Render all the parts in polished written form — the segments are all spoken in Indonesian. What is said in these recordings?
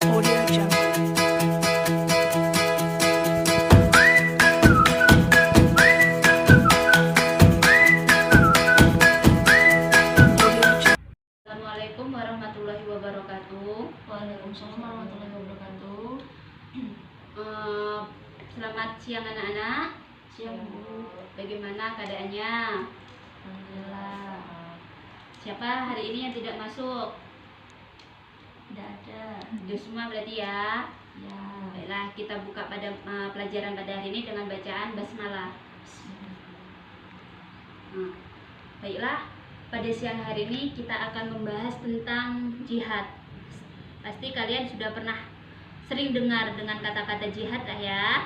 Audio Jungle. Assalamualaikum warahmatullahi wabarakatuh. Waalaikumsalam warahmatullahi wabarakatuh. Selamat siang anak-anak. Siang Bu. Bagaimana keadaannya? Alhamdulillah. Siapa hari ini yang tidak masuk? Tidak ada. Sudah semua berarti ya. Ya. Baiklah, kita buka pada pelajaran pada hari ini dengan bacaan basmalah. Baiklah, pada siang hari ini kita akan membahas tentang jihad. Pasti kalian sudah pernah sering dengar dengan kata-kata jihad lah ya.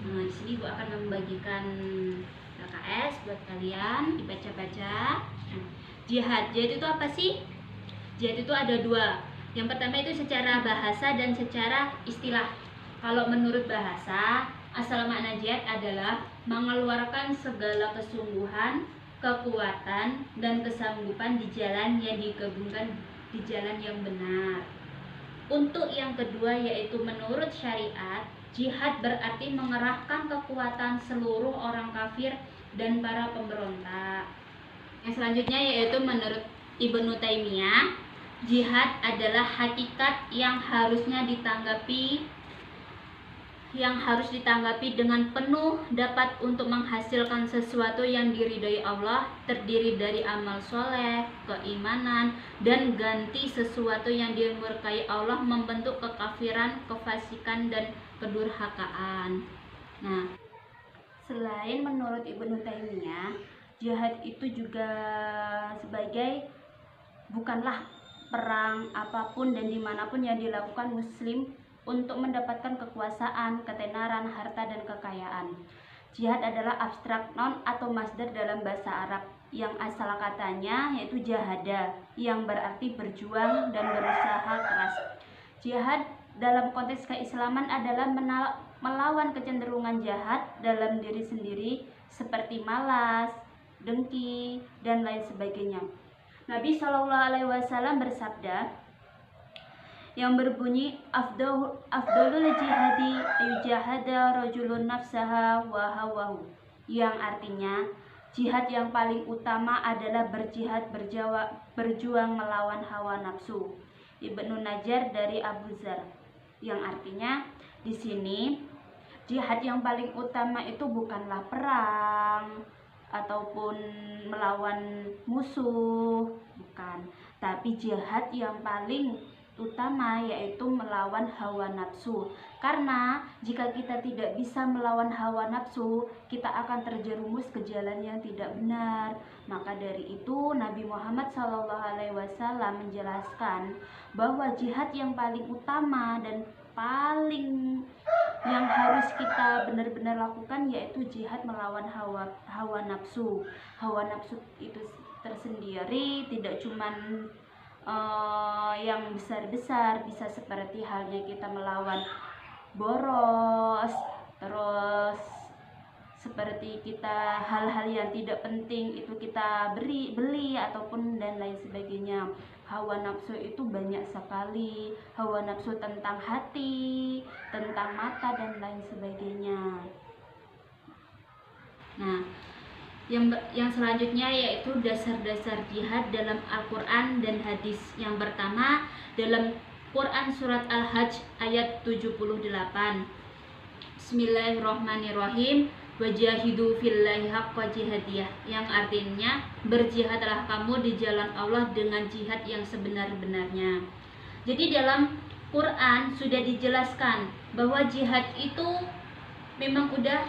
Di sini Bu akan membagikan LKS buat kalian dibaca-baca. Jihad itu apa sih? Jihad itu ada dua. Yang pertama itu secara bahasa dan secara istilah. Kalau menurut bahasa, asal makna jihad adalah mengeluarkan segala kesungguhan, kekuatan, dan kesanggupan di jalan yang digabungkan di jalan yang benar. Untuk yang kedua yaitu menurut syariat, jihad berarti mengerahkan kekuatan seluruh orang kafir dan para pemberontak. Yang selanjutnya yaitu menurut Ibnu Taimiyah, jihad adalah hakikat yang harus ditanggapi dengan penuh dapat untuk menghasilkan sesuatu yang diridhoi Allah, terdiri dari amal soleh, keimanan, dan ganti sesuatu yang dimurkai Allah, membentuk kekafiran, kefasikan, dan kedurhakaan. Nah, selain menurut Ibnu Taimiyah, jihad itu juga bukanlah perang apapun dan dimanapun yang dilakukan muslim untuk mendapatkan kekuasaan, ketenaran, harta, dan kekayaan. Jihad adalah abstrak noun atau masdar dalam bahasa Arab yang asal katanya yaitu jahada, yang berarti berjuang dan berusaha keras. Jihad dalam konteks keislaman adalah melawan kecenderungan jahat dalam diri sendiri seperti malas, dengki, dan lain sebagainya. Nabi SAW bersabda yang berbunyi afdalul jihadi yujahada rajulun nafsaha wa hawahu, yang artinya jihad yang paling utama adalah berjuang melawan hawa nafsu. Ibnu Najjar dari Abu Dzar, yang artinya di sini jihad yang paling utama itu bukanlah perang ataupun melawan musuh, bukan, tapi jihad yang paling utama yaitu melawan hawa nafsu. Karena jika kita tidak bisa melawan hawa nafsu, kita akan terjerumus ke jalan yang tidak benar. Maka dari itu Nabi Muhammad SAW menjelaskan bahwa jihad yang paling utama dan paling yang harus kita benar-benar lakukan yaitu jihad melawan hawa nafsu. Hawa nafsu itu tersendiri tidak cuman yang besar-besar, bisa seperti halnya kita melawan boros, terus seperti kita hal-hal yang tidak penting itu kita beli ataupun dan lain sebagainya. Hawa nafsu itu banyak sekali. Hawa nafsu tentang hati, tentang mata, dan lain sebagainya. Nah, yang selanjutnya yaitu dasar-dasar jihad dalam Al-Quran dan hadis. Yang pertama dalam Quran surat Al-Hajj ayat 78. Bismillahirrahmanirrahim. Wajahidu fillahi haqqa jihadiyah, yang artinya berjihadlah kamu di jalan Allah dengan jihad yang sebenar-benarnya. Jadi dalam Quran sudah dijelaskan bahwa jihad itu memang udah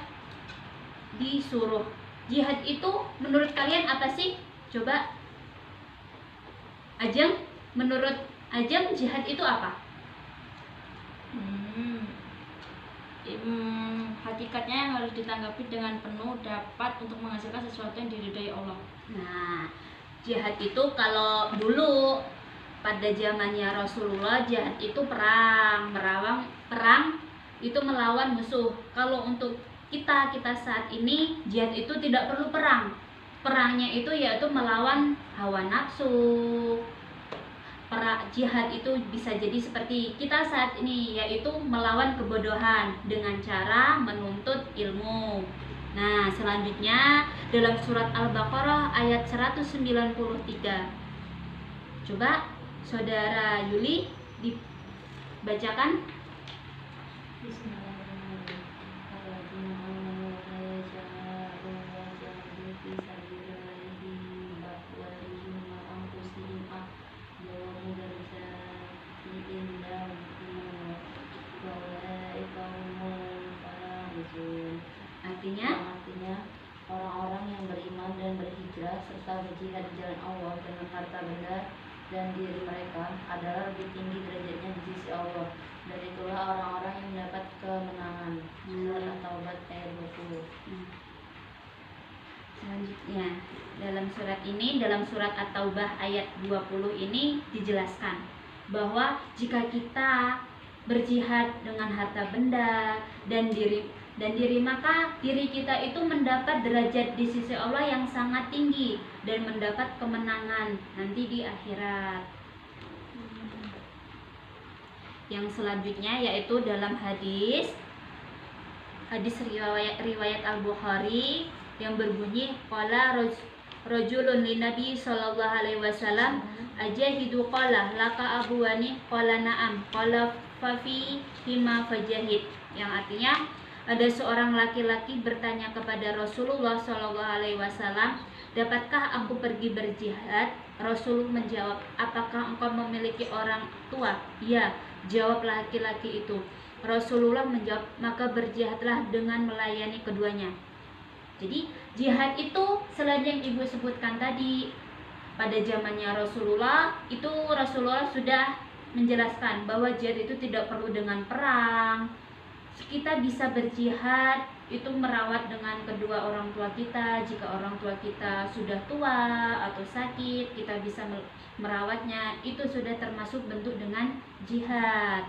disuruh. Jihad itu menurut kalian apa sih? Coba Ajeng, menurut Ajeng jihad itu apa? Hakikatnya yang harus ditanggapi dengan penuh dapat untuk menghasilkan sesuatu yang diridhai Allah. Nah, jihad itu kalau dulu pada zamannya Rasulullah, jihad itu perang itu melawan musuh. Kalau untuk kita saat ini, jihad itu tidak perlu perang. Perangnya itu yaitu melawan hawa nafsu, jihad itu bisa jadi seperti kita saat ini, yaitu melawan kebodohan dengan cara menuntut ilmu. Nah, selanjutnya dalam surat Al-Baqarah ayat 193. Coba Saudara Yuli dibacakan. Artinya orang-orang yang beriman dan berhijrah serta berjihad di jalan Allah dengan harta benda dan diri mereka adalah lebih tinggi derajatnya di sisi Allah, dan itulah orang-orang yang mendapat kemenangan. Surat At-Taubah ayat 20. Selanjutnya dalam surat At-Taubah ayat 20 ini dijelaskan bahwa jika kita berjihad dengan harta benda dan diri, maka diri kita itu mendapat derajat di sisi Allah yang sangat tinggi dan mendapat kemenangan nanti di akhirat. Yang selanjutnya yaitu dalam hadis riwayat Al-Bukhari yang berbunyi qala rajulun lin-nabi sallallahu alaihi wasallam ajahidu qala laka abuwani qala na'am qala fa fi hima fajahid, yang artinya ada seorang laki-laki bertanya kepada Rasulullah Shallallahu Alaihi Wasallam, dapatkah aku pergi berjihad? Rasul menjawab, apakah engkau memiliki orang tua? Ya, jawab laki-laki itu. Rasulullah menjawab, maka berjihadlah dengan melayani keduanya. Jadi jihad itu selain yang ibu sebutkan tadi, pada zamannya Rasulullah itu Rasulullah sudah menjelaskan bahwa jihad itu tidak perlu dengan perang. Kita bisa berjihad itu merawat dengan kedua orang tua kita. Jika orang tua kita sudah tua atau sakit, kita bisa merawatnya. Itu sudah termasuk bentuk dengan jihad.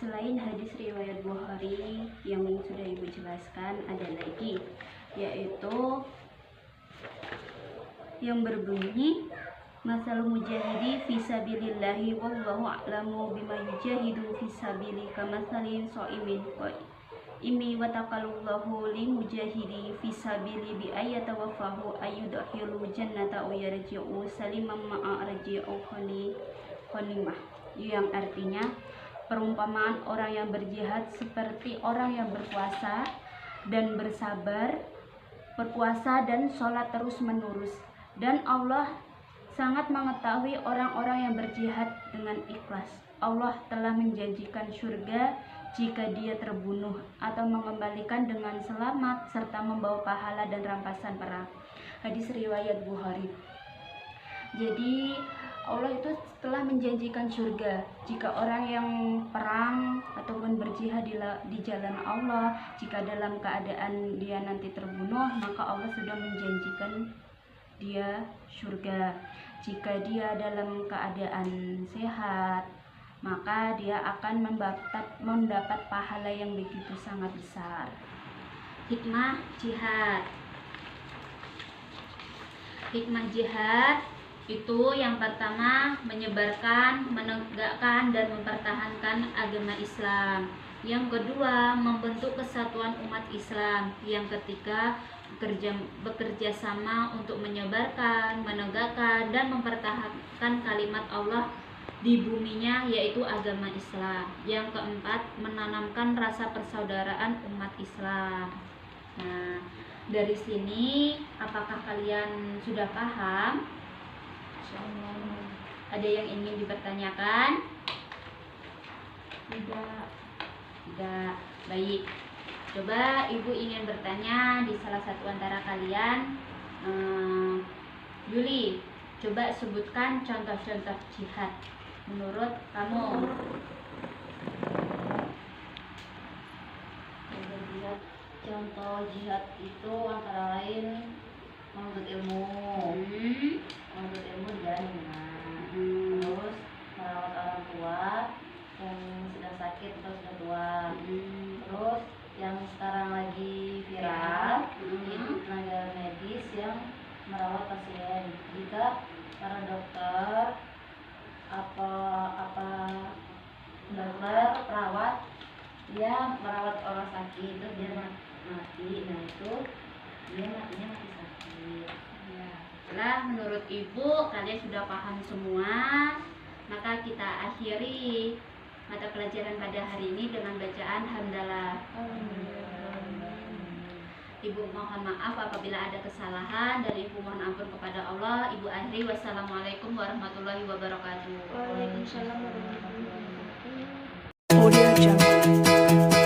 Selain hadis riwayat Bukhari yang sudah ibu jelaskan, ada lagi yaitu yang berbunyi masalul mujahidi fisabilillahi wallahu a'lamu bima yujahidu fisabili kamasalin so'imin imi watakalullahu li mujahidi fisabili bi ayatawafahu ayyudakhilu jannata uyarji'u salimam ma'a raji'u khanimah, yang artinya perumpamaan orang yang berjihad seperti orang yang berpuasa dan bersabar, berpuasa dan sholat terus menerus, dan Allah sangat mengetahui orang-orang yang berjihad dengan ikhlas. Allah telah menjanjikan surga jika dia terbunuh atau mengembalikan dengan selamat serta membawa pahala dan rampasan perang. Hadis riwayat Bukhari. Jadi Allah itu telah menjanjikan surga jika orang yang perang ataupun berjihad di jalan Allah. Jika dalam keadaan dia nanti terbunuh, maka Allah sudah menjanjikan dia surga. Jika dia dalam keadaan sehat, maka dia akan mendapat pahala yang begitu sangat besar. Hikmah jihad. Hikmah jihad itu yang pertama menyebarkan, menegakkan dan mempertahankan agama Islam. Yang kedua, membentuk kesatuan umat Islam. Yang ketiga, bekerja sama untuk menyebarkan, menegakkan dan mempertahankan kalimat Allah di buminya, yaitu agama Islam. Yang keempat, menanamkan rasa persaudaraan umat Islam. Nah, dari sini apakah kalian sudah paham? Ada yang ingin dipertanyakan? Tidak. Baik. Coba ibu ingin bertanya di salah satu antara kalian. Yuli, coba sebutkan contoh-contoh jihad menurut kamu. Contoh jihad itu antara lain menuntut ilmu, menuntut ilmu di jalan terus merawat orang tua yang sedang sakit atau sudah tua, terus yang sekarang lagi viral itu tenaga medis yang merawat pasien. Jika para dokter, dokter, perawat dia merawat orang sakit itu dia mati. Nah itu dia matinya mati sakit. Ya, setelah menurut Ibu kalian sudah paham semua, maka kita akhiri mata pelajaran pada hari ini dengan bacaan hamdalah. Ibu mohon maaf apabila ada kesalahan dan Ibu mohon ampun kepada Allah. Ibu akhiri, wassalamualaikum warahmatullahi wabarakatuh. Waalaikumsalam warahmatullahi wabarakatuh. Audio Jungle.